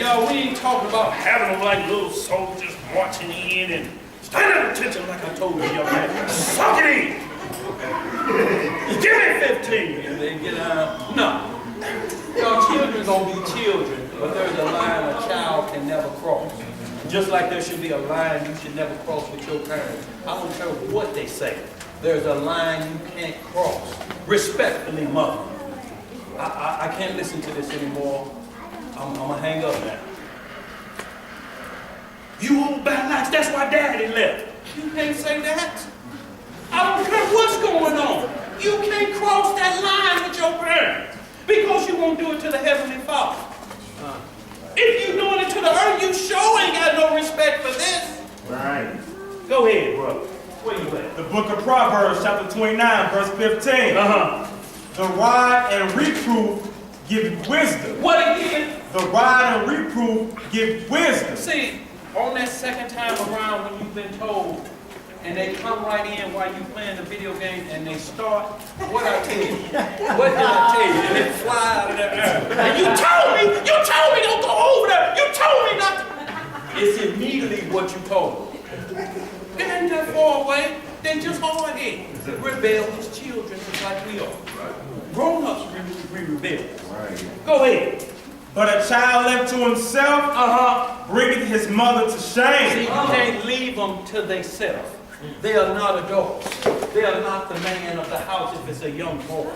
Y'all, we ain't talking about having them like little soldiers marching in and stand at attention like I told you, young man. Suck it in. Give me 15 and then get out. No. Y'all, children gonna be children, but there's a line a child can never cross. Just like there should be a line you should never cross with your parents. I don't care what they say. There's a line you can't cross. Respectfully, mother. I can't listen to this anymore. I'm gonna hang up now. You old bad lax, that's why daddy left. You can't say that. I don't care what's going on. You can't cross that line with your parents because you won't do it to the Heavenly Father. If you're doing it to the earth, you sure ain't got no respect for this. Right. Go ahead, brother. Where you at? The book of Proverbs, chapter 29, verse 15. The rod and reproof give wisdom. What again? The rod and reproof give wisdom. See, on that second time around when you've been told, and they come right in while you playing the video game and they start, what I tell you? What did I tell you? And they fly out of their air. And you told me don't go over there. You told me not to. It's immediately what you told me. They ain't that far away. They just hard-headed. Rebellious children just like we are. Grown-ups we rebellious. Go ahead. But a child left to himself bringeth his mother to shame. See, you can't leave them to themselves. They are not adults. They are not the man of the house if it's a young boy.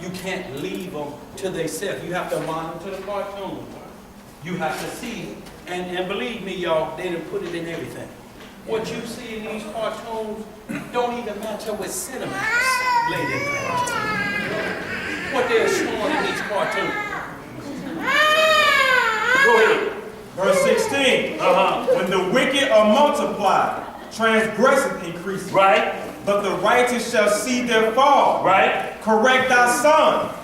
You can't leave them to themselves. You have to monitor the cartoon. You have to see, and believe me, y'all, they done put it in everything. What you see in these cartoons don't even match up with Cinemax, ladies and gentlemen. What they're showing in these cartoons. Go ahead. Verse 16. When the wicked are multiplied, transgresseth increases. Right. But the righteous shall see their fall. Right. Correct thy son,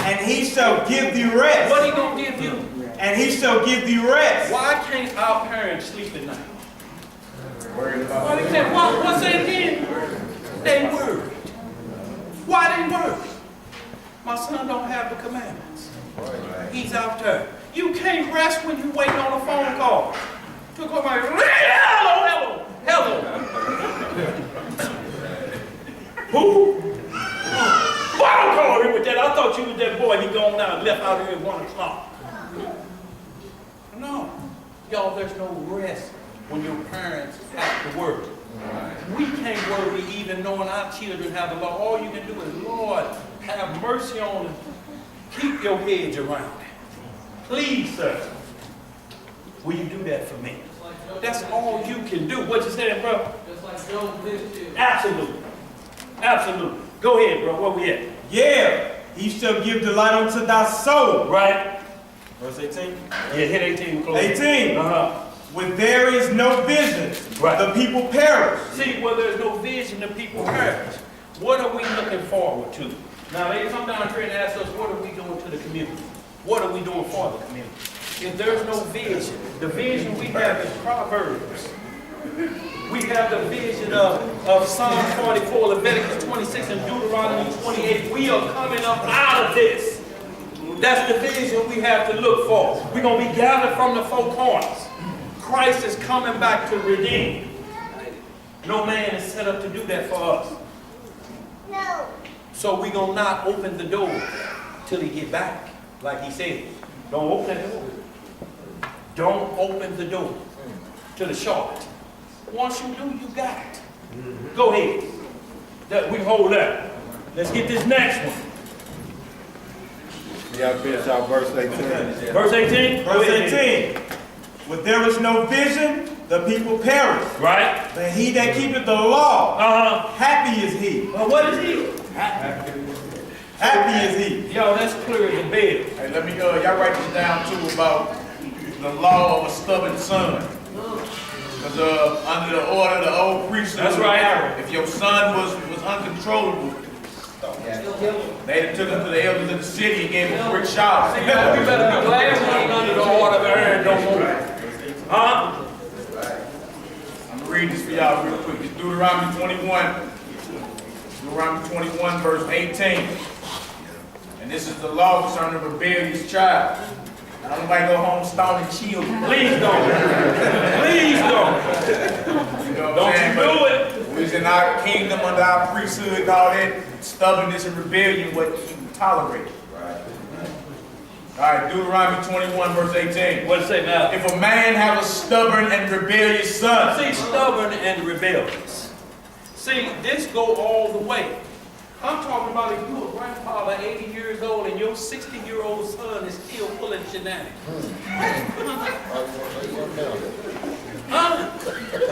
and he shall give thee rest. What he gonna give you? And he shall give thee rest. Why can't our parents sleep at night? Worried about Why they can't? What's that again? They worried. Why they worried? My son don't have the commandments. He's out there. You can't rest when you waiting on a phone call. To come out, hello. Who? Why don't call him with that? I thought you was that boy. He gone out and left out here at 1 o'clock. No, y'all. There's no rest when your parents have to work. We can't worry even knowing our children have the law. All you can do is, Lord, have mercy on them. Keep your hedge around it. Please, sir. Will you do that for me? That's all you can do. What you saying, bro? Just like Job did. Absolutely. Absolutely. Go ahead, bro. Where we at? Yeah, he shall give delight unto thy soul. Right. Verse 18. Yeah, hit 18. Close. 18. When there is no vision, Right. the people perish. See, where there's no vision, the people perish. What are we looking forward to? Now, they come down here and ask us, what are we doing to the community? What are we doing for the community? If there's no vision, the vision we have is Proverbs. We have the vision of Psalm 44, Leviticus 26, and Deuteronomy 28. We are coming up out of this. That's the vision we have to look for. We're going to be gathered from the four corners. Christ is coming back to redeem. No man is set up to do that for us. No. So we're going to not open the door till he get back, like he said. Don't open the door. Don't open the door to the short. Once you do, you got it. Go ahead. We hold that. Let's get this next one. Yeah, finish out verse 18. Verse 18? Verse 18. When there is no vision, the people perish. Right? But he that keepeth the law, happy is he. Well, what is he? Happy is he. Yo, that's clear as a bed. Hey, let me y'all write this down too about the law of a stubborn son. Because under the order of the old priesthood, That's right. if your son was uncontrollable, they took him to the elders of the city and gave him a brick shower. See, y'all, we better be glad we ain't under the order of Aaron no more. Huh? I'm gonna read this for y'all real quick. It's Deuteronomy 21. Deuteronomy 21, verse 18. And this is the law concerning a rebellious child. Nobody go home stoning children. Please don't. Please don't. You know what Don't I'm saying? you do it. We was in our kingdom under our priesthood and all that stubbornness and rebellion, what you tolerate. All right, Deuteronomy 21, verse 18. What does it say now? If a man have a stubborn and rebellious son, See, stubborn and rebellious. See, this go all the way. I'm talking about if you a grandfather 80 years old and your 60-year-old son is still pulling shenanigans. Huh?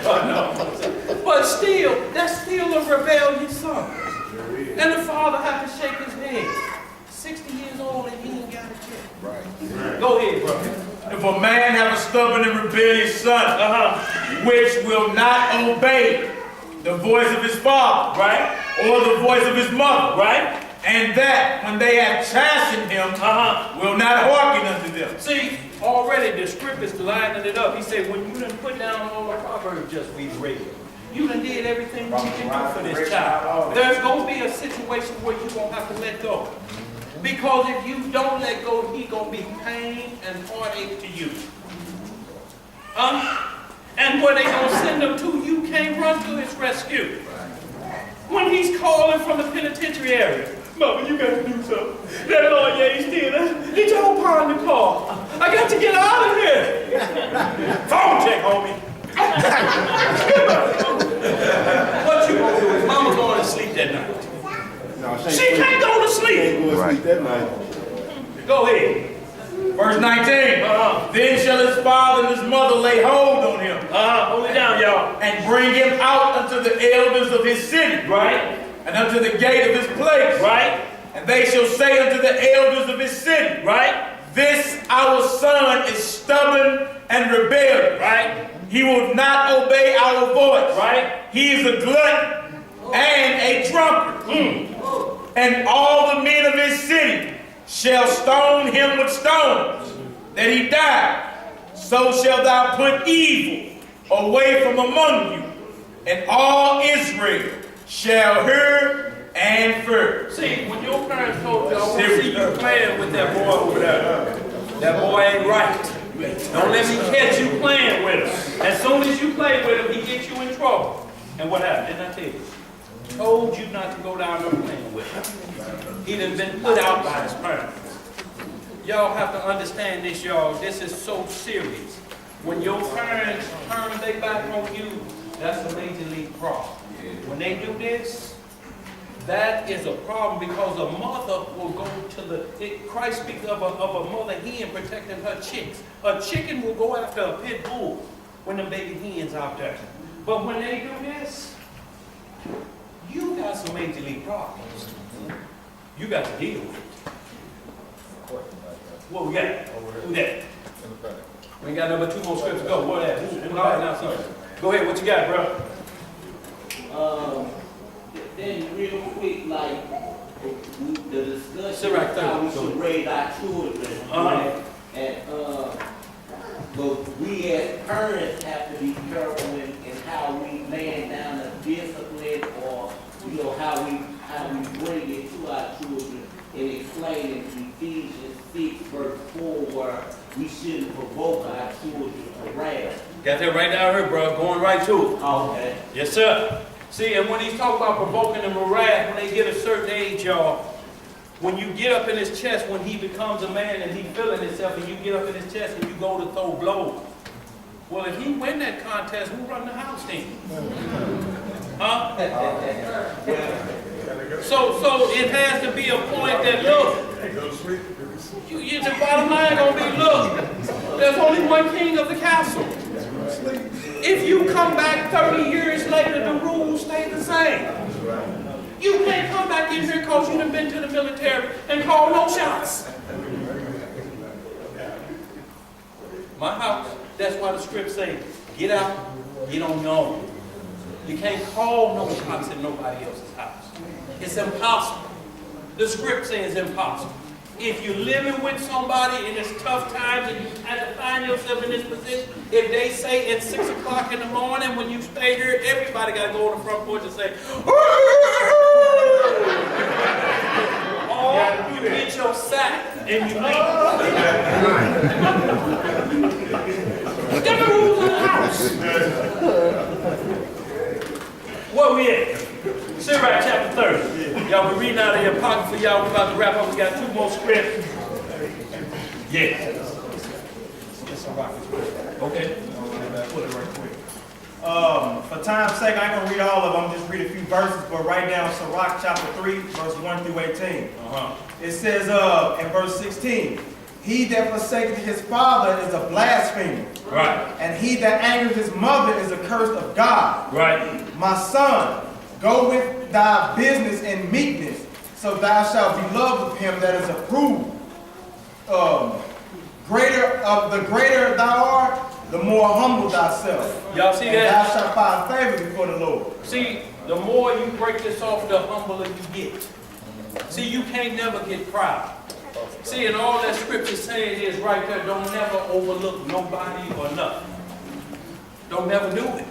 Oh, no. But still, that's still a rebellious son. And the father had to shake his head. 60 years old and he ain't got a check. Right. Go ahead, brother. if a man have a stubborn and rebellious son, which will not obey the voice of his father, Right? or the voice of his mother, Right? and that when they have chastened him, will not hearken unto them. See, already the script is lining it up. He said, when you done put down all the proverbs just we read, you done did everything you can do for this child. There's going to be a situation where you're going to have to let go. Because if you don't let go, he's going to be pain and heartache to you. And where they going to send him to, you can't run to his rescue. When he's calling from the penitentiary area, Mama, you got to do something. That lawyer ain't still there. Get your own car in the car. I got to get out of here. Phone check, homie. What you gonna do? Is Mama going to sleep that night? No, She can't go to sleep. sleep that night. Go ahead. Verse 19, then shall his father and his mother lay hold on him, Hold it down, y'all. and bring him out unto the elders of his city, Right? and unto the gate of his place. Right? And they shall say unto the elders of his city, Right? this our son is stubborn and rebellious. Right? He will not obey our voice. Right? He is a glutton and a drunkard. And all the men of his city shall stone him with stones, that he die. So shalt thou put evil away from among you, and all Israel shall hear and fear. See, when your parents told you, I want to see you playing with that boy over there, that boy ain't right. Don't let me catch you playing with him. As soon as you play with him, he gets you in trouble. And what happened? Didn't I tell you? Told you not to go down there playing with him. He done been put out by his parents. Y'all have to understand this, y'all. This is so serious. When your parents turn their back on you, that's a major league problem. When they do this, that is a problem because a mother will go to Christ speaks of a mother hen protecting her chicks. A chicken will go after a pit bull when the baby hen's out there. But when they do this, you got some major league problems. You got to deal with it. What we got? Who that? We ain't got number 2 more scripts to go. What that? Who now, son? Go ahead, what you got, bro? Then real quick, like the discussion Sit right there. how we should raise our children, right? And but we as parents have to be careful in how we lay down the discipline, or how we bring it to our children, and explaining Ephesians 6 verse 4 where we shouldn't provoke our children to wrath. Got that right down here, bro. Going right to it. Okay. Yes, sir. See, and when he's talking about provoking them to wrath, when they get a certain age, y'all, when you get up in his chest, when he becomes a man and he's feeling himself, and you get up in his chest and you go to throw blows. Well, if he win that contest, who run the house then? Huh? So it has to be a point that, look, the bottom line gonna be, look, there's only one king of the castle. If you come back 30 years later, the rules stay the same. You can't come back in here because you done been to the military and call no shots. My house, that's why the script say, get out, get on your own. You can't call no shots in nobody else's house. It's impossible. The script says impossible. If you're living with somebody and it's tough times and you have to find yourself in this position, if they say at 6 o'clock in the morning when you stay here, everybody got to go on the front porch and say, or you get your sack and you ain't. Get the rules of the house. Where we at? Sirach chapter 30. Y'all, we reading out of the Apocrypha. Y'all, we about to wrap up. We got 2 more scripts. Yeah. Okay. Put it right quick. For time's sake, I ain't gonna read all of them. Just read a few verses, but write down Sirach chapter 3, verse 1 through 18. It says in verse 16, he that forsaketh his father is a blasphemer. Right. And he that angers his mother is accursed of God. Right. My son, go with thy business in meekness, so thou shalt be loved of him that is approved. The greater thou art, the more humble thyself. Y'all see And that? thou shalt find favor before the Lord. See, the more you break this off, the humbler you get. See, you can't never get proud. See, and all that scripture saying is right there, don't never overlook nobody or nothing. Don't never do it.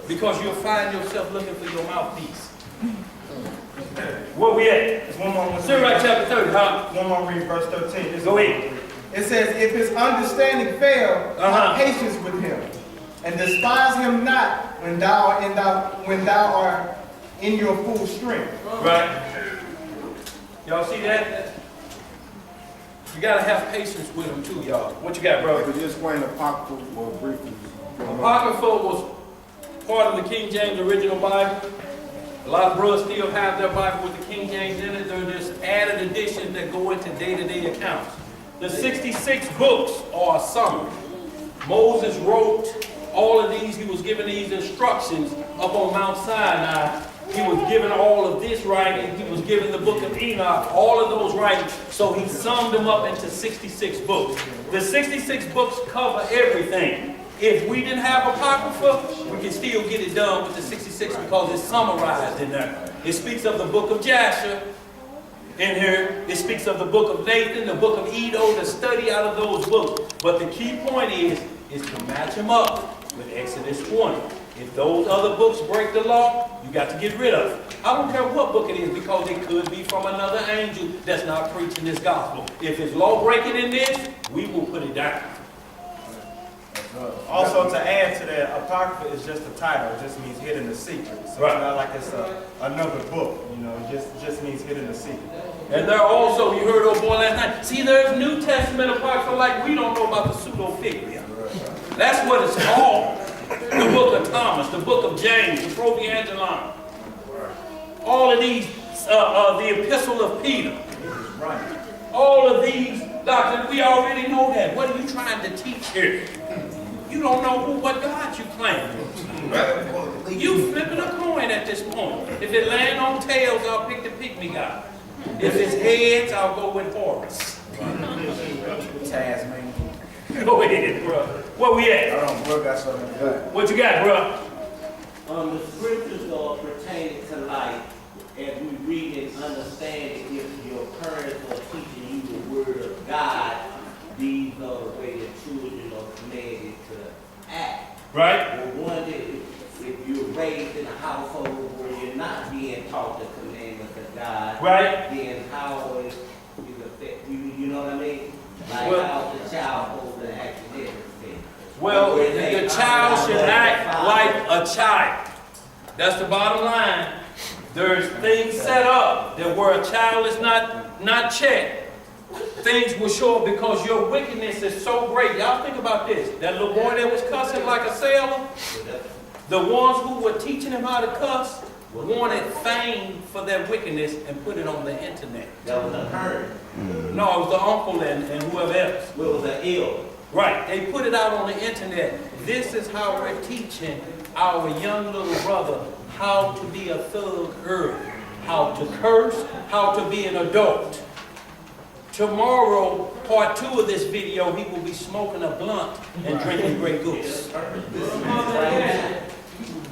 Because you'll find yourself looking for your mouthpiece. Where we at? There's one more. Sirach chapter 30, huh? One more read verse 13. This Go is- ahead. It says, if his understanding fail, have patience with him, and despise him not when thou art in your full strength. Right. Y'all see that? You gotta have patience with them too, y'all. What you got, brother? Could you explain the Apocrypha more briefly? Apocrypha was part of the King James original Bible. A lot of brothers still have their Bible with the King James in it. They're just added additions that go into day-to-day accounts. The 66 books are a summary. Moses wrote all of these. He was given these instructions up on Mount Sinai. He was given all of this writing. He was given the book of Enoch, all of those writings. So he summed them up into 66 books. The 66 books cover everything. If we didn't have Apocrypha, we can still get it done with the 66 because it's summarized in there. It speaks of the book of Jasher in here. It speaks of the book of Nathan, the book of Edo, the study out of those books. But the key point is to match them up with Exodus 20. If those other books break the law, you got to get rid of it. I don't care what book it is because it could be from another angel that's not preaching this gospel. If it's law breaking in this, we will put it down. Also, to add to that, Apocrypha is just a title. It just means hidden the secret. So Right. it's not like it's another book. You know, it just means hidden the secret. And there also, you heard old boy last night, see there's New Testament Apocrypha like we don't know about the pseudo-figure. That's what it's called. The book of Thomas, the book of James, the Proviangelon. All of these, the epistle of Peter. All of these doctrines, we already know that. What are you trying to teach here? You don't know what God you claim. You flipping a coin at this point. If it land on tails, I'll pick the pick-me guy. If it's heads, I'll go with Horus. Tasman. Go ahead, bro. Where we at? I don't bro got something to do. What you got, bro? The scriptures are pertaining to life as we read and understand it. If your parents are teaching you the word of God, these are the way that children are commanded to act. Right? Well, one, if you're raised in a household where you're not being taught the commandments of God, Right? then how is it affect you? You know what I mean? Like Well- how the child holds the academic thing. Well, the child should act like a child. That's the bottom line. There's things set up that where a child is not checked, things will show up because your wickedness is so great. Y'all think about this. That little boy that was cussing like a sailor, the ones who were teaching him how to cuss wanted fame for their wickedness and put it on the internet. That was a parent. No, it was the uncle and whoever else. It was an ill. Right, they put it out on the internet. This is how we're teaching our young little brother how to be a thug early, how to curse, how to be an adult. Tomorrow, part 2 of this video, he will be smoking a blunt and drinking Grey Goose.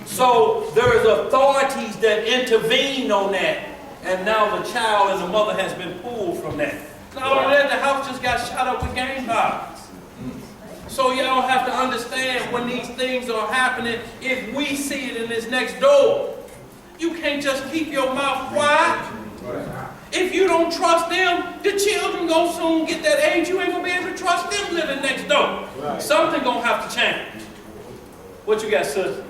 So there's authorities that intervene on that, and now the child and the mother has been pulled from that. Not only that, the house just got shot up with gang violence. So y'all have to understand when these things are happening, if we see it in this next door, you can't just keep your mouth quiet. If you don't trust them, the children gonna soon get that age. You ain't gonna be able to trust them living next door. Something gonna have to change. What you got, sis?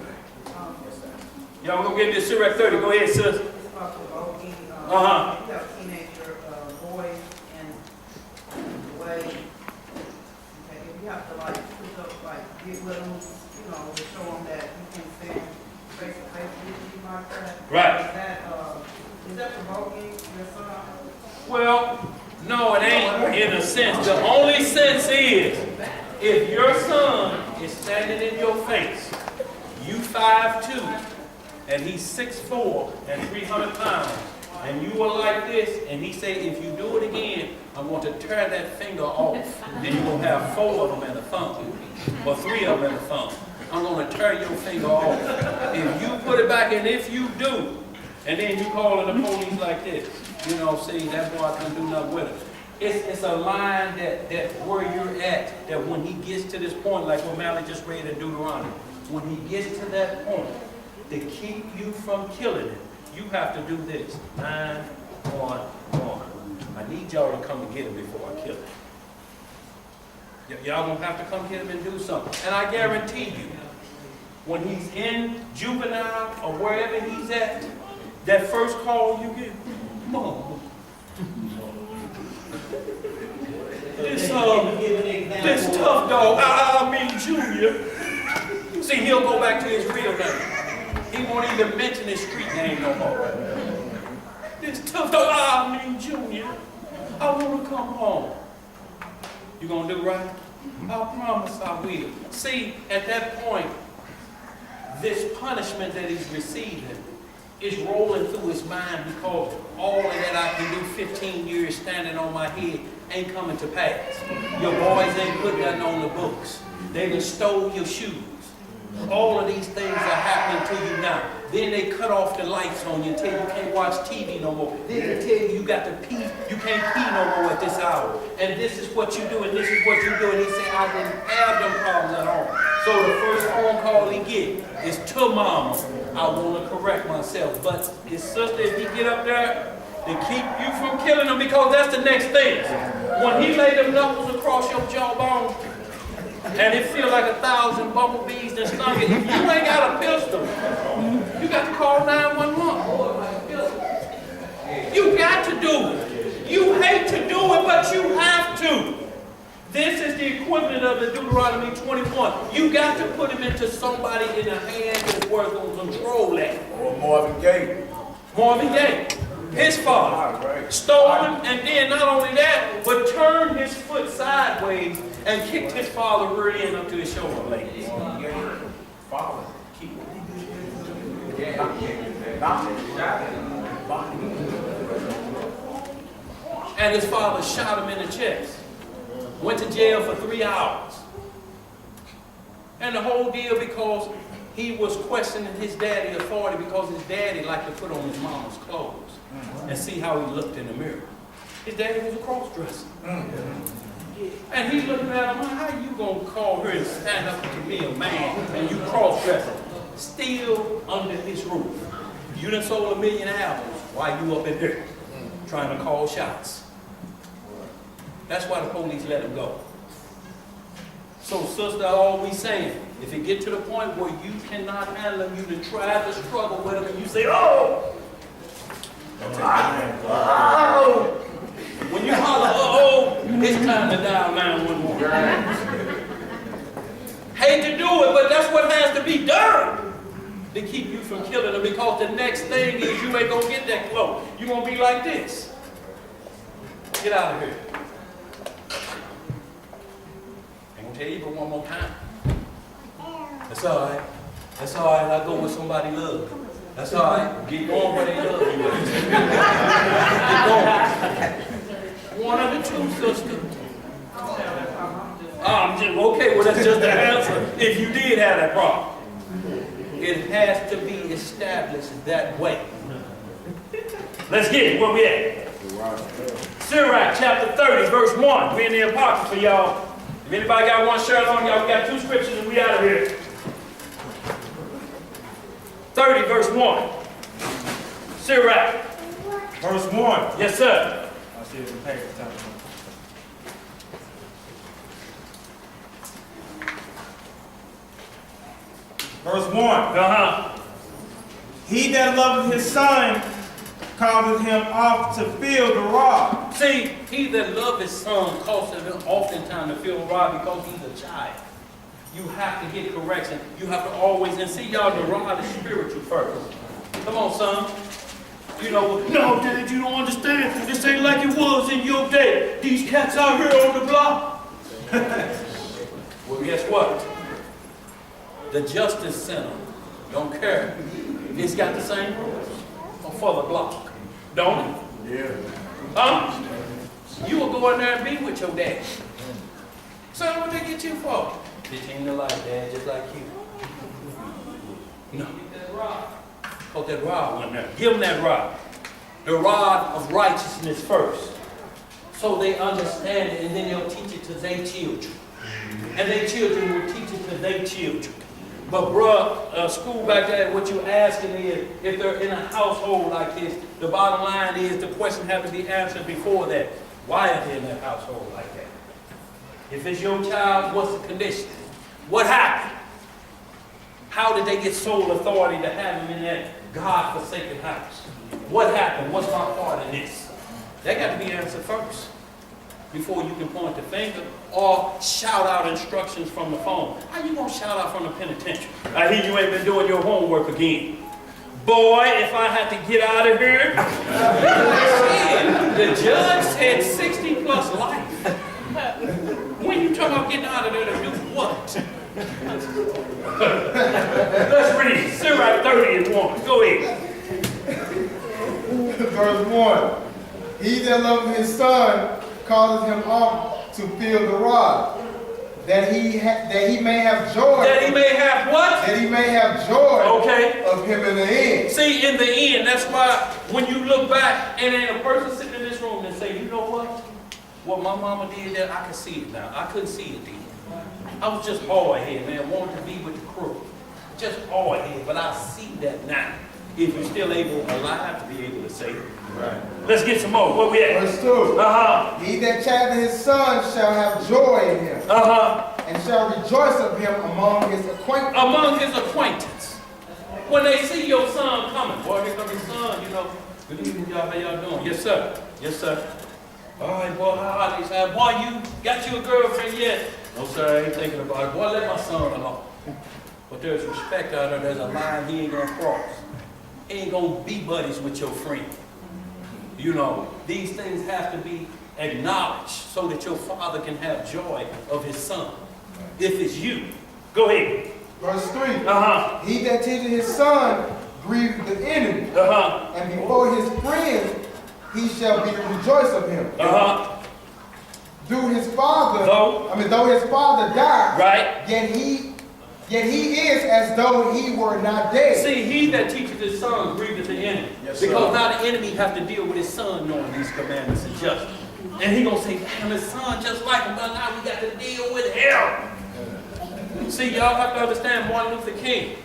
Y'all gonna get this Sirach 30. Go ahead, sis. About provoking, Uh-huh. you have teenager boys and the way, okay, if you have to like put up, like get with them, you know, to show them that you can stand face to face with you like that. Right. Is that provoking your son? Well, no, it ain't in a sense. The only sense is if your son is standing in your face, you 5'2", and he's 6'4" and 300 pounds, and you are like this, and he say, if you do it again, I'm going to tear that finger off. Then you're going to have 4 of them in a thumb, or 3 of them in a thumb. I'm going to tear your finger off. If you put it back, and if you do, and then you calling the police like this, you know, see, that boy couldn't do nothing with it. It's a line that where you're at, that when he gets to this point, like what Mally just read in Deuteronomy, when he gets to that point, to keep you from killing him, you have to do this. 911. I need y'all to come and get him before I kill him. Y'all gonna have to come get him and do something. And I guarantee you, when he's in juvenile or wherever he's at, that first call you get, Mom, this tough dog, I mean Junior. See, he'll go back to his real name. He won't even mention his street name no more. This tough dog, I mean Junior. I want to come home. You gonna do right? I promise I will. See, at that point, this punishment that he's receiving is rolling through his mind because all of that I can do 15 years standing on my head ain't coming to pass. Your boys ain't put nothing on the books. They done stole your shoes. All of these things are happening to you now. Then they cut off the lights on you until you can't watch TV no more. Then they tell you you got to pee. You can't pee no more at this hour. And this is what you do, and this is what you do. And he said, I didn't have them problems at all. So the first phone call he get is to Mama. I want to correct myself. But his sister, if he get up there, to keep you from killing him, because that's the next thing. When he lay them knuckles across your jawbone, and it feels like 1,000 bumblebees that stung it, if you ain't got a pistol, you got to call 911. You got to do it. You hate to do it, but you have to. This is the equivalent of the Deuteronomy 21. You got to put him into somebody in the hand that's worth going to control that. Or Marvin Gaye. Marvin Gaye, his father, stole him, and then not only that, but turned his foot sideways and kicked his father rear end up to his shoulder blades. Father. And his father shot him in the chest. Went to jail for 3 hours. And the whole deal because he was questioning his daddy's authority because his daddy liked to put on his mama's clothes and see how he looked in the mirror. His daddy was a cross-dresser. And he's looking at him, how you gonna call her and stand up to be a man and you cross-dressing? Still under his roof. You done sold 1 million albums while you up in here trying to call shots. That's why the police let him go. So sister, all we saying, if it get to the point where you cannot handle him, you to try to struggle with him and you say, oh! Oh! When you holler, oh, it's time to dial 911. Hate to do it, but that's what has to be done to keep you from killing them, because the next thing is you ain't gonna get that close. You're gonna be like this. Get out of here. I'm gonna tell you but one more time. That's all right. That's all right. I'll go where somebody loves. That's all right. Get going where they love you. Get going. One of the two, sister. Okay, well that's just the answer. If you did have that problem. It has to be established that way. Let's get it. Where we at? Sirach chapter 30, verse 1. We're in the Apocrypha, y'all. If anybody got one shirt on, y'all, we got 2 scriptures and we out of here. 30, verse 1. Sirach. Verse 1. Yes, sir. I see it in paper. Verse 1. Uh-huh. He that loveth his son causeth him oft to feel the rod. See, he that loves his son causes him oftentimes to feel the rod because he's a child. You have to get correction. You have to always, and see y'all, the rod is spiritual first. Come on, son. You know, no, Dad, you don't understand. This ain't like it was in your day. These cats out here on the block. Well, guess what? The Justice Center don't care. It's got the same rules for the block, don't it? Yeah. Huh? You will go in there and be with your dad. Son, what they get you for? Bitch ain't the life, Dad, just like you. No. Put that rod in there. Give them that rod. The rod of righteousness first. So they understand it, and then they'll teach it to their children. And their children will teach it to their children. But bruh, school back there, what you're asking is, if they're in a household like this, the bottom line is the question has to be answered before that. Why are they in that household like that? If it's your child, what's the condition? What happened? How did they get sole authority to have him in that God-forsaken house? What happened? What's my part in this? That got to be answered first before you can point the finger or shout out instructions from the phone. How you gonna shout out from the penitentiary? I hear you ain't been doing your homework again. Boy, if I had to get out of here, the judge said 60 plus life. When you talking about getting out of there to do what? Let's read Sirach 30:1. Go ahead. Verse 1. He that loveth his son causeth him oft to feel the rod, that he may have joy. That he may have what? That he may have joy Okay. of him in the end. See, in the end, that's why when you look back and ain't a person sitting in this room and say, you know what my mama did there, I can see it now. I couldn't see it then. I was just hard-headed, man, wanted to be with the crew. Just hard-headed, but I see that now. If you're still alive to be able to say it. Right. Let's get some more. Where we at? Verse 2. Uh-huh. He that chatteth his son shall have joy in him, Uh-huh. and shall rejoice of him among his acquaintance. Among his acquaintance. When they see your son coming, boy, here comes his son, you know. Good evening, y'all. How y'all doing? Yes, sir. Yes, sir. All right, boy, how are they? Say, boy, you got you a girlfriend yet? No, sir, I ain't thinking about it. Boy, let my son alone. But there's respect out there. There's a line he ain't gonna cross. He ain't gonna be buddies with your friend. You know, these things have to be acknowledged so that your father can have joy of his son. If it's you. Go ahead. Verse 3. Uh-huh. He that teacheth his son grieveth the enemy, Uh-huh. and before his friends he shall be to rejoice of him. Uh-huh. Though his father died, Right. yet he is as though he were not dead. See, he that teaches his son grieveth the enemy. Yes, sir. Because now the enemy have to deal with his son knowing these commandments and justice. And he gonna say, damn, his son just like him, but now we got to deal with hell. See, y'all have to understand Martin Luther King.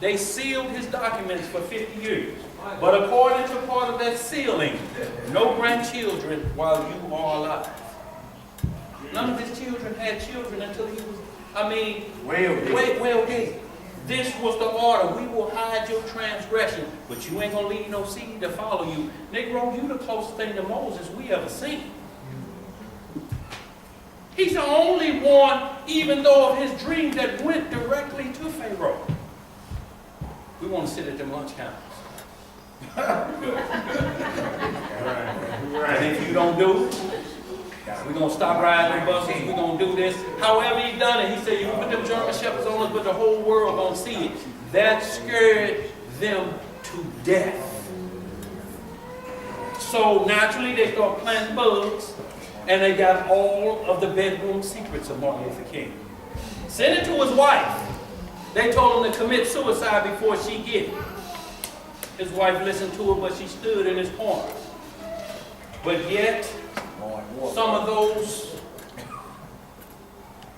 They sealed his documents for 50 years. But according to part of that sealing, no grandchildren while you are alive. None of his children had children until he was, well dead. This was the order. We will hide your transgression, but you ain't gonna leave no seed to follow you. Negro, you the closest thing to Moses we ever seen. He's the only one, even though of his dream, that went directly to Pharaoh. We want to sit at them lunch counters. And if you don't do it, we're going to stop riding the buses, we're going to do this. However he done it, he said, you can put them German shepherds on us, but the whole world going to see it. That scared them to death. So naturally, they start planting bugs, and they got all of the bedroom secrets of Martin Luther King. Sent it to his wife. They told him to commit suicide before she get it. His wife listened to it, but she stood in his corner. But yet, some of those,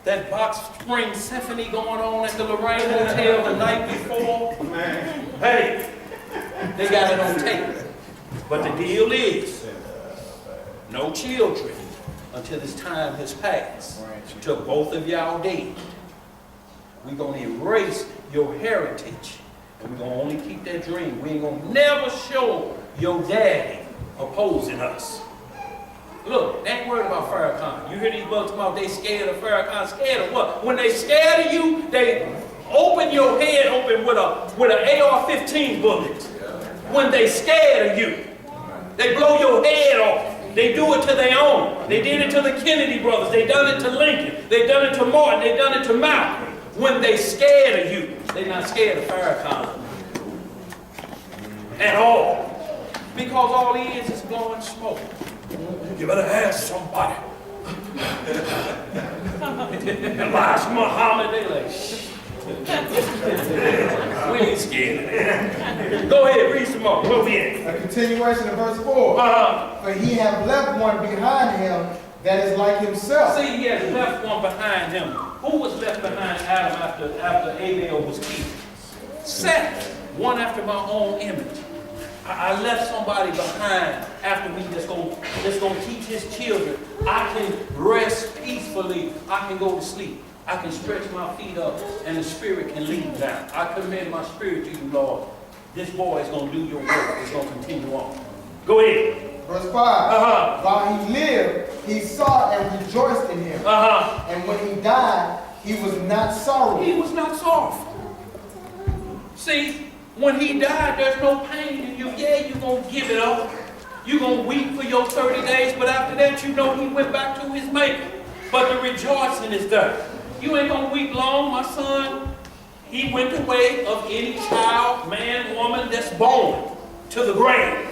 that Box Spring Symphony going on at the Lorraine Hotel the night before, hey, they got it on tape. But the deal is, no children until this time has passed. Till both of y'all dead. We're going to erase your heritage. And we're going to only keep that dream. We ain't going to never show your daddy opposing us. Look, they ain't worried about Farrakhan. You hear these bugs talking about they scared of Farrakhan. Scared of what? When they scared of you, they open your head open with an AR-15 bullet. When they scared of you, they blow your head off. They do it to their own. They did it to the Kennedy brothers. They done it to Lincoln. They done it to Martin. They done it to Malcolm. When they scared of you, they not scared of Farrakhan at all. Because all he is blowing smoke. You better ask somebody. Elijah Muhammad, they like, we ain't scared of that. Go ahead, read some more. Where we at? A continuation of verse 4. For he hath left one behind him that is like himself. See, he has left one behind him. Who was left behind Adam after Abel was killed? Seth, one after my own image. I left somebody behind after me that's gonna teach his children. I can rest peacefully. I can go to sleep. I can stretch my feet up and the spirit can lead down. I commend my spirit to you, Lord. This boy is going to do your work. It's going to continue on. Go ahead. Verse 5. While he lived, he saw and rejoiced in him. And when he died, he was not sorrowful. He was not sorrowful. See, when he died, there's no pain in you. Yeah, you're going to give it up. You're going to weep for your 30 days, but after that, you know he went back to his maker. But the rejoicing is done. You ain't going to weep long, my son. He went the way of any child, man, woman that's born to the grave.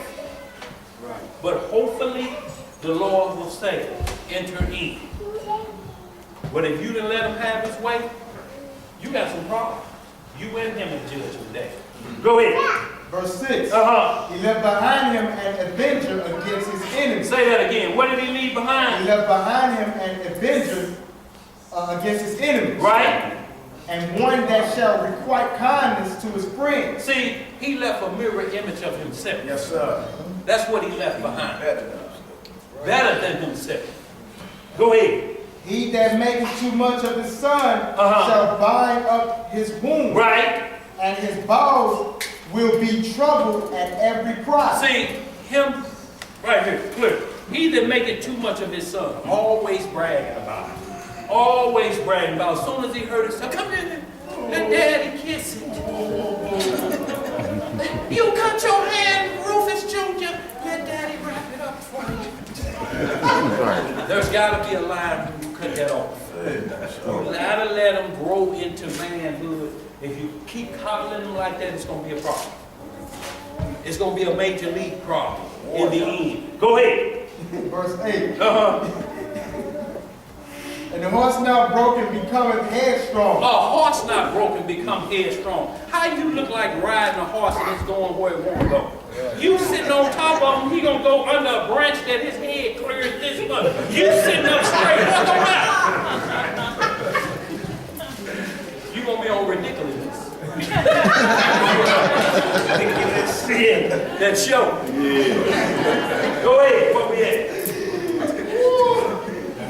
Right. But hopefully, the Lord will say, enter in. But if you didn't let him have his way, you got some problems. You and him in judgment day. Go ahead. Verse 6. He left behind him an avenger against his enemies. Say that again. What did he leave behind? He left behind him an avenger against his enemies. Right. And one that shall requite kindness to his friends. See, he left a mirror image of himself. Yes, sir. That's what he left behind. Better than himself. Go ahead. He that maketh too much of his son shall bind up his wounds. Right. And his bowels will be troubled at every cry. See, him, right here, clear. He that maketh too much of his son, always bragging about it. Always bragging about it. As soon as he heard it, say, come here, let daddy kiss it. You cut your hand, Rufus Jr., let daddy wrap it up for you. There's got to be a line when you cut that off. You gotta let him grow into manhood. If you keep coddling him like that, it's going to be a problem. It's going to be a major league problem in the end. Go ahead. Verse 8. And the horse not broken becometh headstrong. A horse not broken become headstrong. How you look like riding a horse and it's going where it won't go? You sitting on top of him, he gonna go under a branch that his head clears this much. You sitting up straight, what's gonna happen? You gonna be on ridiculousness. That show. Yeah. Go ahead, where we at?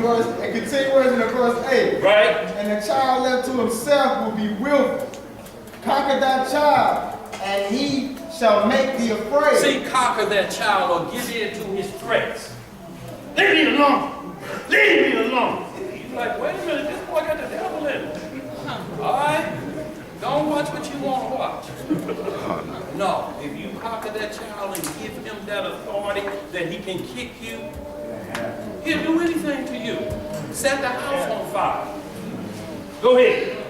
A continuation of verse 8. Right. And the child left to himself will be willful. Conquer thy child, and he shall make thee afraid. See, conquer that child or give in to his threats. Leave me alone. Leave me alone. He's like, wait a minute, this boy got the devil in him. All right? Don't watch what you want to watch. No, if you conquer that child and give him that authority that he can kick you, he'll do anything to you. Set the house on fire. Go ahead.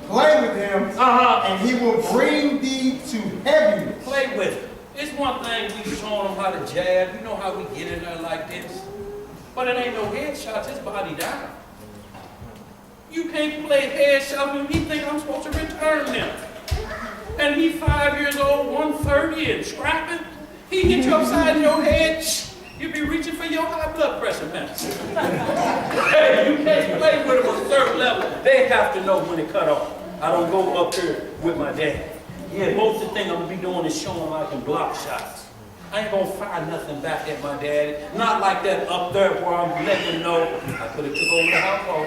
Play with him, and he will bring thee to heaviness. Play with him. It's one thing we showing him how to jab. You know how we get in there like this? But it ain't no headshots. His body down. You can't play headshots with him. He think I'm supposed to return them. And he 5 years old, 130 and scrapping. He hit you upside your head. You'll be reaching for your high blood pressure medicine. Hey, you can't play with them at a certain level. They have to know when it cut off. I don't go up here with my dad. Yeah, most of the thing I'm going to be doing is showing I can block shots. I ain't gonna fire nothing back at my daddy. Not like that up there where I'm letting him know I could have took over the household.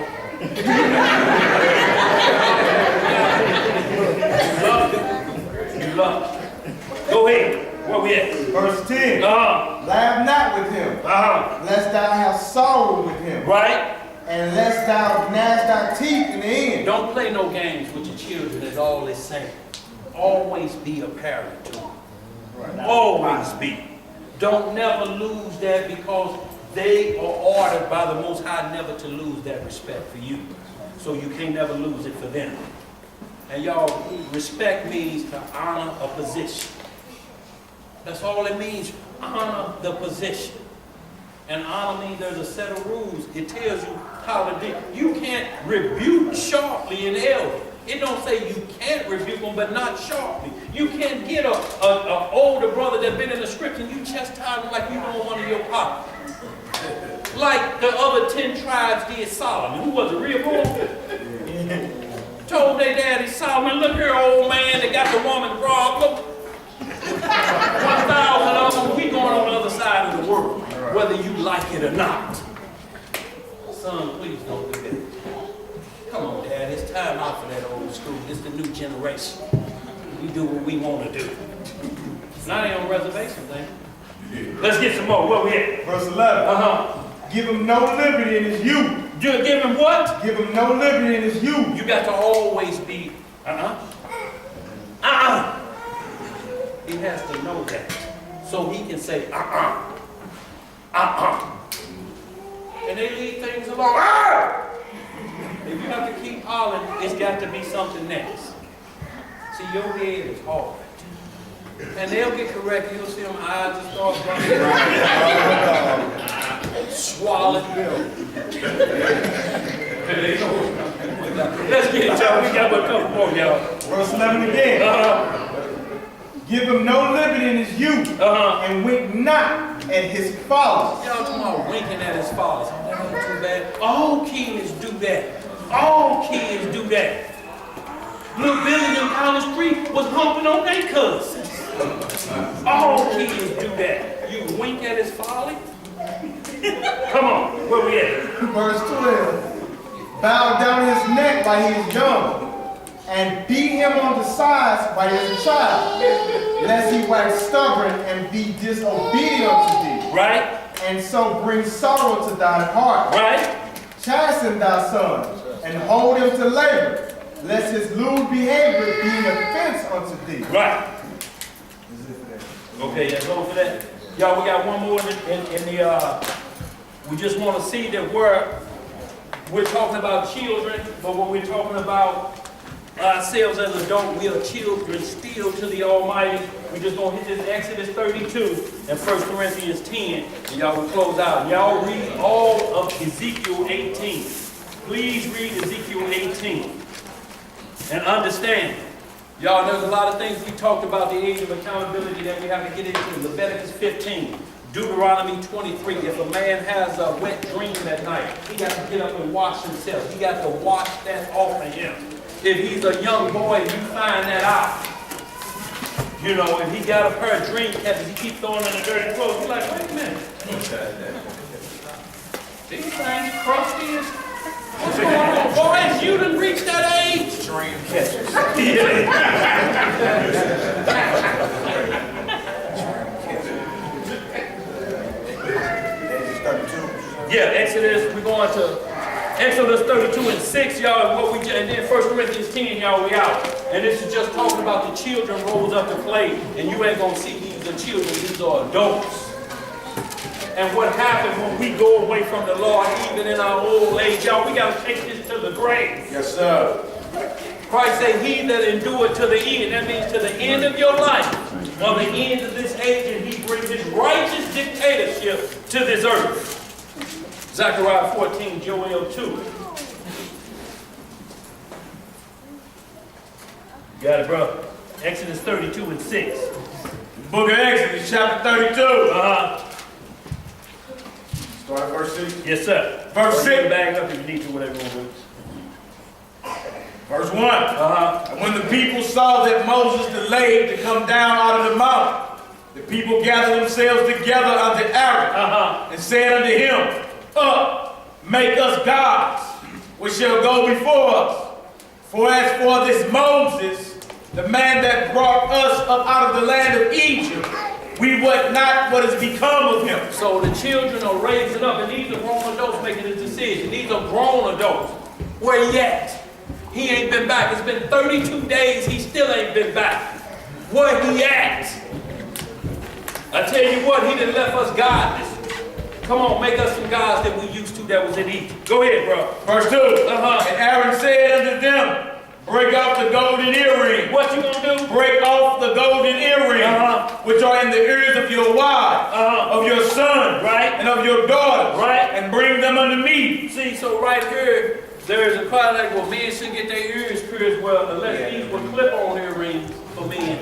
You love it. You love it. Go ahead. Where we at? Verse 10. Laugh not with him, lest thou have sorrow with him, Right? and lest thou gnash thy teeth in the end. Don't play no games with your children is all it's saying. Always be a parent to them. Always be. Don't never lose that because they are ordered by the Most High never to lose that respect for you. So you can never lose it for them. And y'all, respect means to honor a position. That's all it means, honor the position. And honor means there's a set of rules. It tells you how to do. You can't rebuke sharply an elder. It don't say you can't rebuke them, but not sharply. You can't get a older brother that's been in the scripture and you chastise him like you know one of your pops. Like the other 10 tribes did Solomon. Who was it? Rehoboam? Told their daddy, Solomon, look here, old man, they got the woman problem. 1,000 of them, we going on the other side of the world, whether you like it or not. Son, please don't do that. Come on, Dad, it's time out for that old school. It's the new generation. We do what we want to do. Now they on reservation, thing. Let's get some more. Where we at? Verse 11. Give him no liberty in his youth. Give him what? Give him no liberty in his youth. You got to always be, He has to know that. So he can say, And they leave things alone. If you have to keep hollering, it's got to be something next. See, your head is hard. And they'll get corrected. You'll see them eyes and start running. Swallow. Let's get it, y'all. We got a couple more, y'all. Verse 11 again. Give him no liberty in his youth, and wink not at his fathers. Y'all talking about winking at his fathers. Oh, that ain't too bad. All kids do that. All kids do that. Little Billy in College Street was humping on their cousins. All kids do that. You wink at his folly? Come on, where we at? Verse 12. Bow down his neck while he is young, and beat him on the sides while he is a child, lest he wax stubborn and be disobedient unto thee. Right? And so bring sorrow to thine heart. Right? Chasten thy son, and hold him to labor, lest his lewd behavior be an offense unto thee. Right. Okay, that's all for that. Y'all, we got one more in the, we just want to see that we're talking about children, but when we're talking about ourselves as adults, we are children still to the Almighty. We just gonna hit this Exodus 32 and 1 Corinthians 10, and y'all will close out. Y'all read all of Ezekiel 18. Please read Ezekiel 18 and understand. Y'all, there's a lot of things we talked about, the age of accountability that we have to get into. Leviticus 15, Deuteronomy 23. If a man has a wet dream at night, he got to get up and wash himself. He got to wash that off of him. If he's a young boy and you find that out, you know, if he got a pair of dream catchers, he keeps throwing in the dirty clothes. You're like, wait a minute. These things crusty as... What's going on, boys? You done reached that age? Dream catchers. Yeah, Exodus, we're going to Exodus 32 and 6, y'all, and then 1 Corinthians 10, y'all, we out. And this is just talking about the children rose up to play, and you ain't gonna see these are children, these are adults. And what happens when we go away from the Lord, even in our old age, y'all, we gotta take this to the grave. Yes, sir. Christ said, he that endureth to the end, that means to the end of your life, or the end of this age, and he brings his righteous dictatorship to this earth. Zechariah 14, Joel 2. Got it, bro. Exodus 32 and 6. Book of Exodus, chapter 32. Start at verse 6. Yes, sir. Verse Or you 6. can bag up if you need to, whatever you want to do. Verse 1. And when the people saw that Moses delayed to come down out of the mountain, The people gathered themselves together unto Aaron, and said unto him, Up, make us gods, which shall go before us. For as for this Moses, the man that brought us up out of the land of Egypt, we wot not what has become of him. So the children are raising up, and these are grown adults making a decision. These are grown adults. Where he at? He ain't been back. It's been 32 days. He still ain't been back. Where he at? I tell you what, he done left us godless. Come on, make us some gods that we used to that was in Egypt. Go ahead, bro. Verse 2. And Aaron said unto them, Break off the golden earring. What you gonna do? Break off the golden earring, which are in the ears of your wives, of your sons, Right. and of your daughters, Right. and bring them unto me. See, so right here, there's a part like, well, men shouldn't get their ears pierced. Well, unless these were clip-on earrings for men.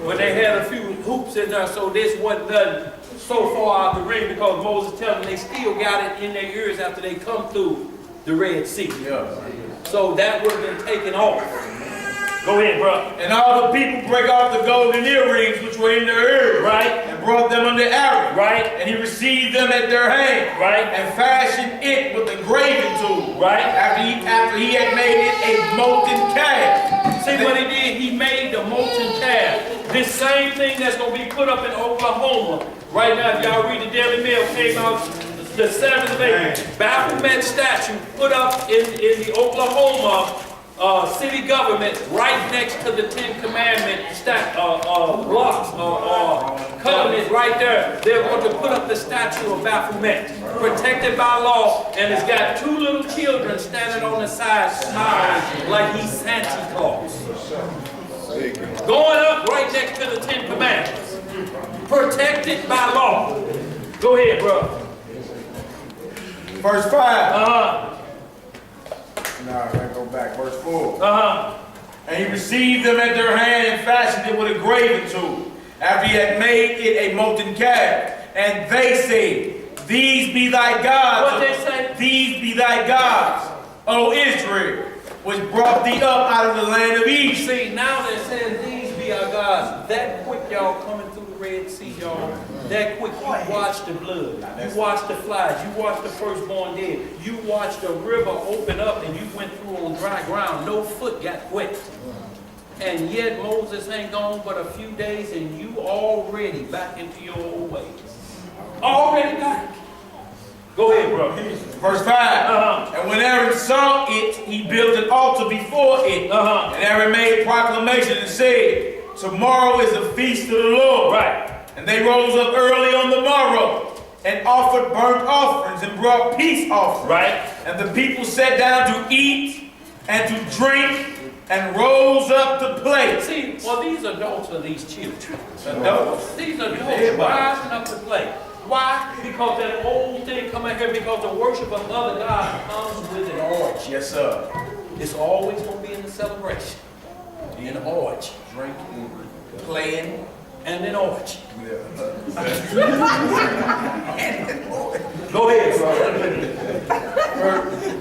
But they had a few hoops in there, so this wasn't done so far out the ring, because Moses tells them they still got it in their ears after they come through the Red Sea. So that would have been taken off. Go ahead, bro. And all the people break off the golden earrings which were in their ears, Right. and brought them unto Aaron. Right. And he received them at their hand, Right. and fashioned it with the graving tool. Right. After he had made it a molten calf. See what he did? He made the molten calf. This same thing that's going to be put up in Oklahoma. Right now, if y'all read the Daily Mail, came out the 7th of April. Baphomet statue put up in the Oklahoma city government right next to the Ten Commandment blocks covenant right there. They're going to put up the statue of Baphomet, protected by law, and it's got two little children standing on the side smiling like he's Santa Claus. Going up right next to the Ten Commandments, protected by law. Go ahead, bro. Verse 5. Nah, I gotta go back. Verse 4. And he received them at their hand and fashioned it with a graving tool, after he had made it a molten calf. And they said, These be thy gods. What they say? These be thy gods, O Israel, which brought thee up out of the land of Egypt. See, now they're saying these be our gods. That quick, y'all, coming through the Red Sea, y'all. That quick, you watch the blood. You watch the flies. You watch the firstborn dead. You watch the river open up and you went through on dry ground. No foot got wet. And yet Moses ain't gone but a few days and you already back into your old ways. Already back. Go ahead, bro. Verse 5. And when Aaron saw it, he built an altar before it. And Aaron made proclamation and said, Tomorrow is a feast to the Lord. Right. And they rose up early on the morrow and offered burnt offerings and brought peace offerings. Right. And the people sat down to eat and to drink and rose up to play. See, well, these adults are these children. Adults. These adults rising up to play. Why? Because that old thing come in here, because the worship of other God comes with an orgy. Yes, sir. It's always going to be in the celebration. An orgy. Drinking, playing. And an orgy. Go ahead, bro.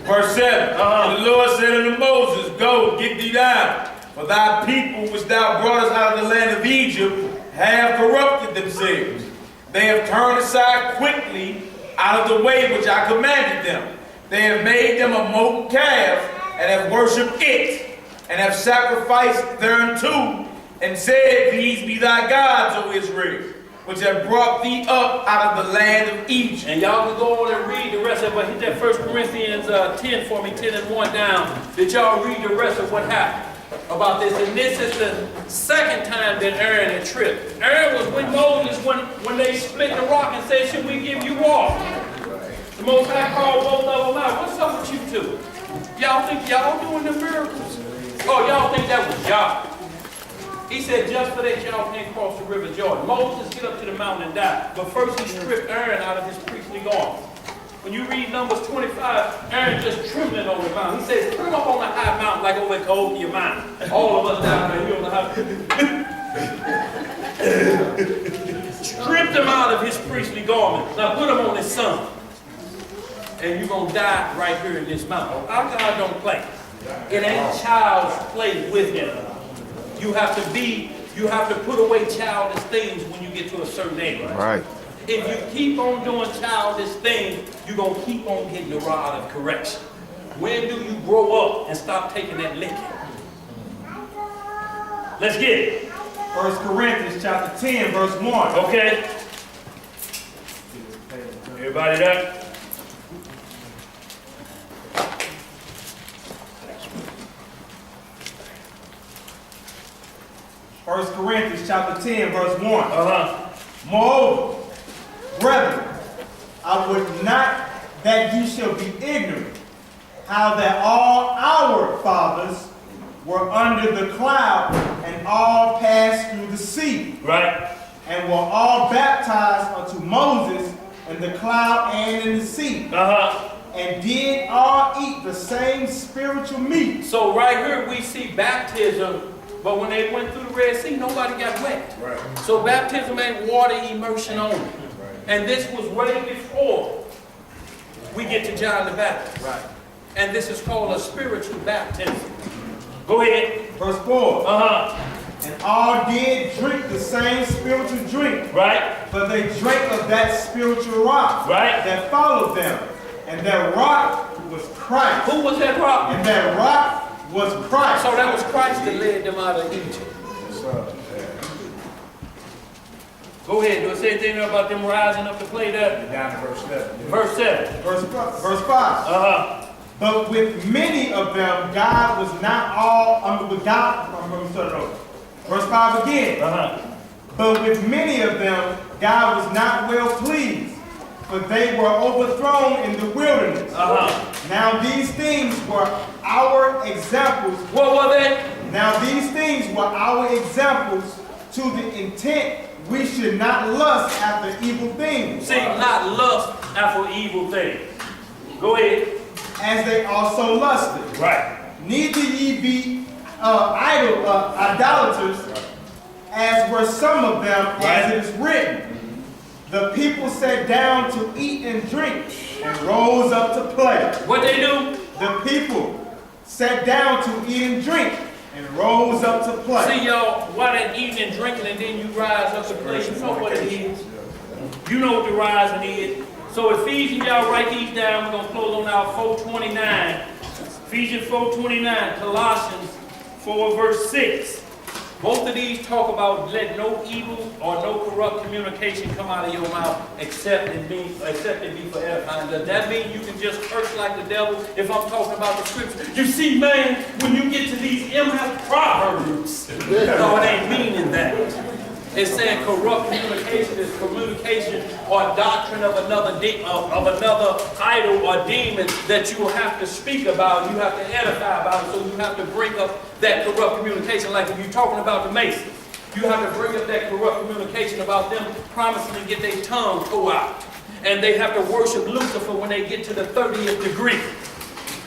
Verse 7. And the Lord said unto Moses, Go, get thee down, for thy people which thou broughtest out of the land of Egypt have corrupted themselves. They have turned aside quickly out of the way which I commanded them. They have made them a molten calf, and have worshipped it, and have sacrificed thereunto, and said, These be thy gods, O Israel, which have brought thee up out of the land of Egypt. And y'all can go on and read the rest of it, but hit that 1 Corinthians 10 for me, 10 and 1 down. Did y'all read the rest of what happened about this? And this is the second time that Aaron had tripped. Aaron was with Moses when they split the rock and said, should we give you water? The Most High called both of them out. What's up with you two? Y'all think y'all doing the miracles? Oh, y'all think that was y'all? He said, just for that y'all can't cross the river Jordan. Moses get up to the mountain and die. But first he stripped Aaron out of his priestly garment. When you read Numbers 25, Aaron just trembling on the mountain. He says, put him up on the high mountain like over at Cahokia Mountain. All of us down there, we on the high. Stripped him out of his priestly garment. Now put him on his son. And you're going to die right here in this mountain. Our God don't play. It ain't child's play with him. You have to be You have to put away childish things when you get to a certain age. Right. If you keep on doing childish things, you're going to keep on getting the rod of correction. When do you grow up and stop taking that licking? Let's get it. 1 Corinthians chapter 10, verse 1. Okay? Everybody there? First Corinthians chapter 10, verse 1. Uh-huh. Moreover, brethren, I would not that you shall be ignorant, how that all our fathers were under the cloud, and all passed through the sea, Right? and were all baptized unto Moses in the cloud and in the sea, Uh-huh. and did all eat the same spiritual meat. So right here we see baptism, but when they went through the Red Sea, nobody got wet. Right. So baptism ain't water immersion only. And this was way before we get to John the Baptist. Right. And this is called a spiritual baptism. Go ahead. Verse 4. Uh-huh. And all did drink the same spiritual drink, Right? but they drank of that spiritual rock Right? that followed them. And that rock was Christ. Who was that rock? And that rock was Christ. So that was Christ that led them out of Egypt. Yes, sir. Go ahead. Do it say anything about them rising up to play that? Down to verse 7. Verse 7. Verse 5. Uh-huh. But with many of them, God was not all, with God, I'm going to start it over. Verse 5 again. Uh-huh. But with many of them, God was not well pleased, for they were overthrown in the wilderness. Uh-huh. Now these things were our examples. What were they? Now these things were our examples to the intent we should not lust after evil things, See, not lust after evil things. Go ahead. as they also lusted. Right. Neither ye be idolaters, as were some of them, as it is written. The people sat down to eat and drink, and rose up to play. What they do? The people sat down to eat and drink, and rose up to play. See, y'all, while they eating and drinking and then you rise up to play, you know what it is. You know what the rising is. So Ephesians, y'all write these down. We're going to close on our 4:29. Ephesians 4:29, Colossians 4 verse 6. Both of these talk about let no evil or no corrupt communication come out of your mouth except it be for edifying. Does that mean you can just curse like the devil if I'm talking about the scripture? You see, man, when you get to these MF Proverbs, no, it ain't meaning that. It's saying corrupt communication is communication or doctrine of another idol or demon that you will have to speak about, you have to edify about it, so you have to bring up that corrupt communication. Like if you're talking about the Masons, you have to bring up that corrupt communication about them promising to get their tongue tore out. And they have to worship Lucifer when they get to the 30th degree.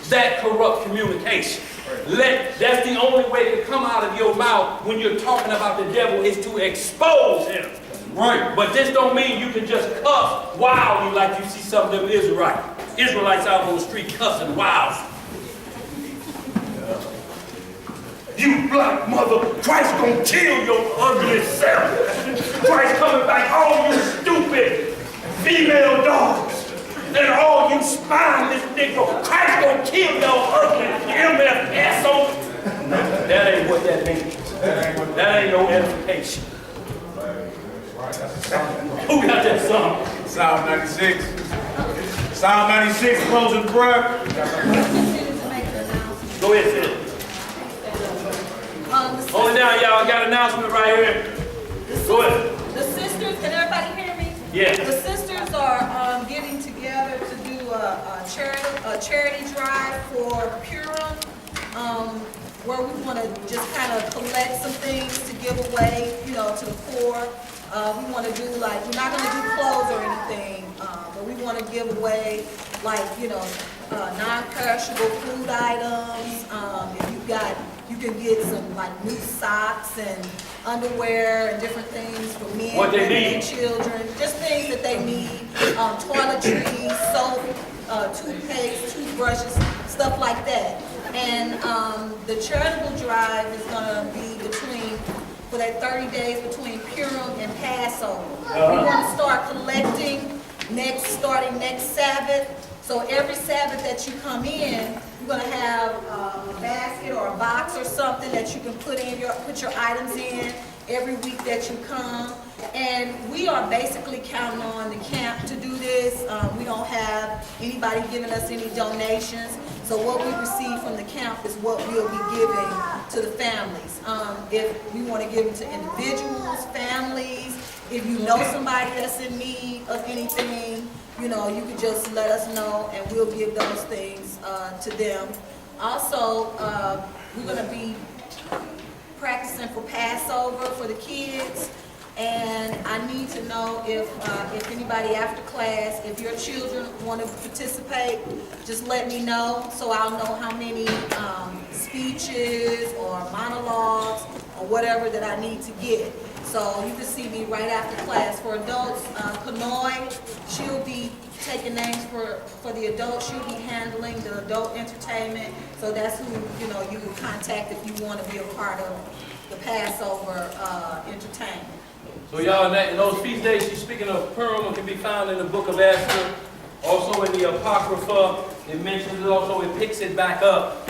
That corrupt communication. That's the only way to come out of your mouth when you're talking about the devil is to expose him. Right. But this don't mean you can just cuss wildly like you see some of them Israelites out on the street cussing wild. You black mother, Christ gonna kill your ugly self. Christ coming back, all you stupid female dogs. And all you spineless nigga, Christ gonna kill your ugly MF asshole. That ain't what that means. That ain't no edification. Who got that song? Psalm 96. Psalm 96, closing prayer. Go ahead, sis. Hold it down, y'all. I got an announcement right here. Go ahead. The sisters, can everybody hear me? Yeah. The sisters are getting together to do a charity drive for Purim, where we want to just kind of collect some things to give away, to the poor. We want to do we're not going to do clothes or anything, but we want to give away non-perishable food items. You can get some new socks and underwear and different things for men, What they women, need. and children. Just things that they need. Toiletries, soap, toothpaste, toothbrushes, stuff like that. And the charitable drive is going to be between for that 30 days between Purim and Passover. We want to start collecting starting next Sabbath. So every Sabbath that you come in, you're gonna have a basket or a box or something that you can put your items in every week that you come. And we are basically counting on the camp to do this. We don't have anybody giving us any donations. So what we receive from the camp is what we'll be giving to the families. If we want to give it to individuals, families, if you know somebody that's in need of anything, you know, you could just let us know and we'll give those things to them. Also, we're going to be practicing for Passover for the kids. And I need to know if anybody after class, if your children want to participate, just let me know so I'll know how many speeches or monologues or whatever that I need to get. So you can see me right after class. For adults, Kanoy, she'll be taking names for the adults. She'll be handling the adult entertainment. So that's who you would contact if you want to be a part of the Passover entertainment. So y'all, in those feast days, she's speaking of Purim, can be found in the book of Esther, also in the Apocrypha. It mentions it also, it picks it back up,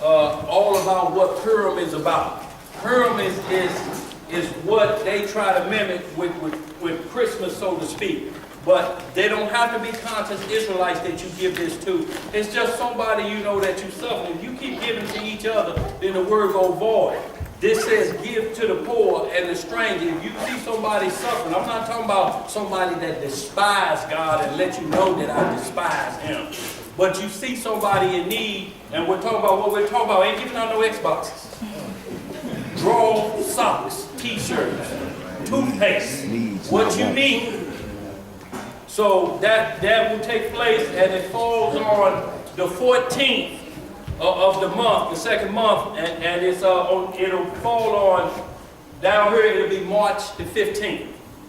all about what Purim is about. Purim is what they try to mimic with Christmas, so to speak. But they don't have to be conscious Israelites that you give this to. It's just somebody you know that you suffer. If you keep giving to each other, then the word goes void. This says give to the poor and the stranger. If you see somebody suffering, I'm not talking about somebody that despises God and let you know that I despise him. But you see somebody in need, and we're talking about what we're talking about. Ain't giving out no Xboxes. Draw socks, t-shirts, toothpaste, what you need. So that will take place, and it falls on the 14th of the month, the second month, and it'll fall on, down here it'll be March the 15th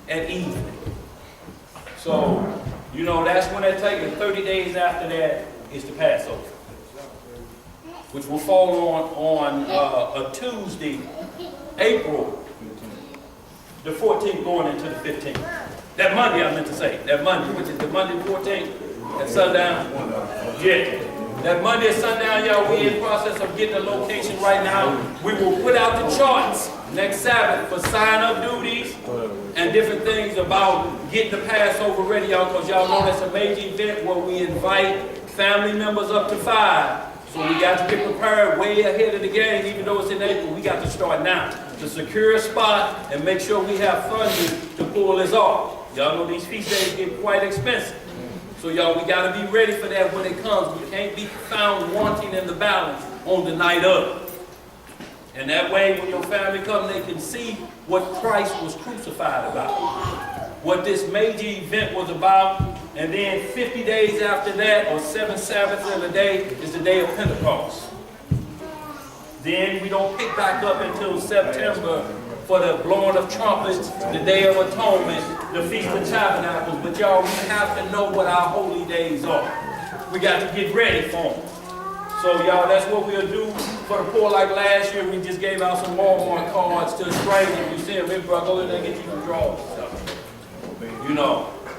at evening. So, that's when it takes, and 30 days after that is the Passover, which will fall on a Tuesday, April the 14th going into the 15th. That Monday, I meant to say, that Monday, which is the Monday 14th at sundown. Yeah. That Monday at sundown, y'all, we're in the process of getting a location right now. We will put out the charts next Sabbath for sign-up duties and different things about getting the Passover ready, y'all, because y'all know that's a major event where we invite family members up to 5. So we got to get prepared way ahead of the game, even though it's in April. We got to start now to secure a spot and make sure we have funding to pull this off. Y'all know these feast days get quite expensive. So y'all, we got to be ready for that when it comes. We can't be found wanting in the balance on the night of. And that way, when your family comes, they can see what Christ was crucified about. What this major event was about. And then 50 days after that, or 7 Sabbaths in a day, is the day of Pentecost. Then we don't pick back up until September for the blowing of trumpets, the Day of Atonement, the Feast of Tabernacles. But y'all, we have to know what our holy days are. We got to get ready for them. So y'all, that's what we'll do for the poor. Like last year, we just gave out some Walmart cards to a stranger. You see them, hey bro, go in there and get you some drawers and stuff.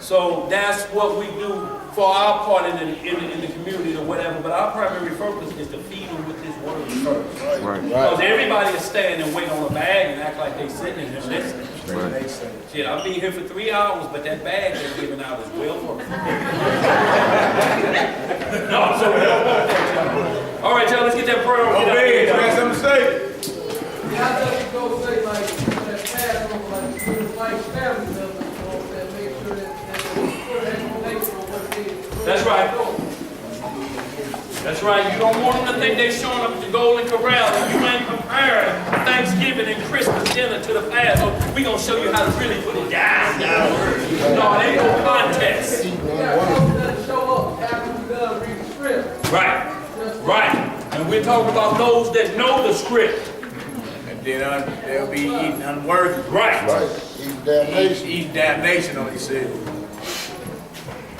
So that's what we do for our part in the community or whatever. But our primary focus is to feed them with this word first. Right. Because everybody is staying and waiting on a bag and act like they sitting in there listening. Right. Shit, I'll be here for 3 hours, but that bag they're giving out is well worth it. No, so we don't want that, y'all. All right, y'all, let's get that prayer on. Okay, you got something to say? Yeah, I thought you go say like that Passover, like family members, that make sure that put an explanation on what it is. That's right. That's right. You don't want them to think they're showing up at the Golden Corral and you ain't comparing Thanksgiving and Christmas dinner to the Passover. We're going to show you how to really put it down. No, it ain't no contest. Yeah, folks that show up after we done read the script. Right. Right. And we're talking about those that know the script. And then they'll be eating unworthy. Right. Eat damnation. Eat damnation, on he said.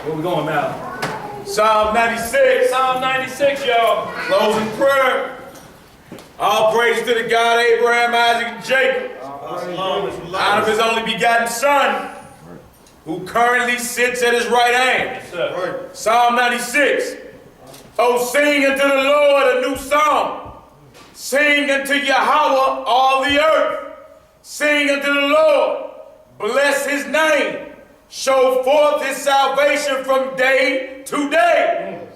Where we going now? Psalm 96. Psalm 96, y'all. Closing prayer. All praise to the God of Abraham, Isaac, and Jacob. out of his only begotten Son, who currently sits at his right hand. Psalm 96. Oh, sing unto the Lord a new song. Sing unto Yahweh all the earth. Sing unto the Lord. Bless his name. Show forth his salvation from day to day.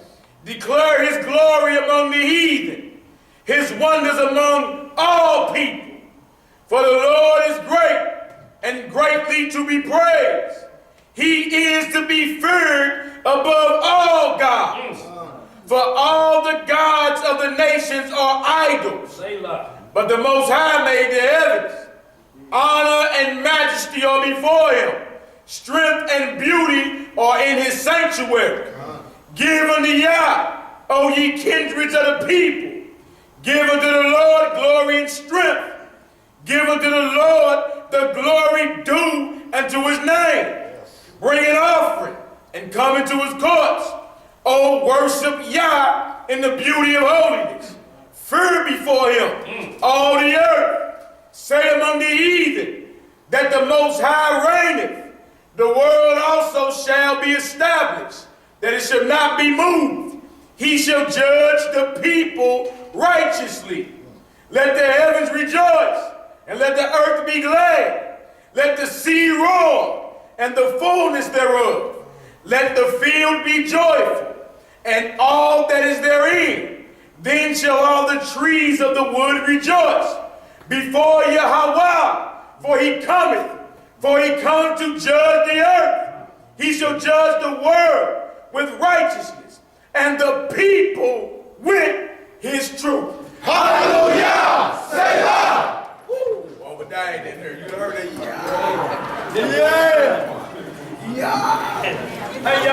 Declare his glory among the heathen, his wonders among all people. For the Lord is great and greatly to be praised. He is to be feared above all gods. For all the gods of the nations are idols. But the Most High made the heavens. Honor and majesty are before him. Strength and beauty are in his sanctuary. Give unto Yah, O ye kindreds of the people. Give unto the Lord glory and strength. Give unto the Lord the glory due unto his name. Bring an offering and come into his courts. O worship Yah in the beauty of holiness. Fear before him, all the earth. Say among the heathen that the Most High reigneth. The world also shall be established, that it shall not be moved. He shall judge the people righteously. Let the heavens rejoice, and let the earth be glad. Let the sea roar, and the fullness thereof. Let the field be joyful, and all that is therein. Then shall all the trees of the wood rejoice before Yahweh, for he cometh. For he come to judge the earth. He shall judge the world with righteousness, and the people with his truth. Hallelujah! Say loud! Obadiah in there. You heard that? Yeah! Yeah! Hey,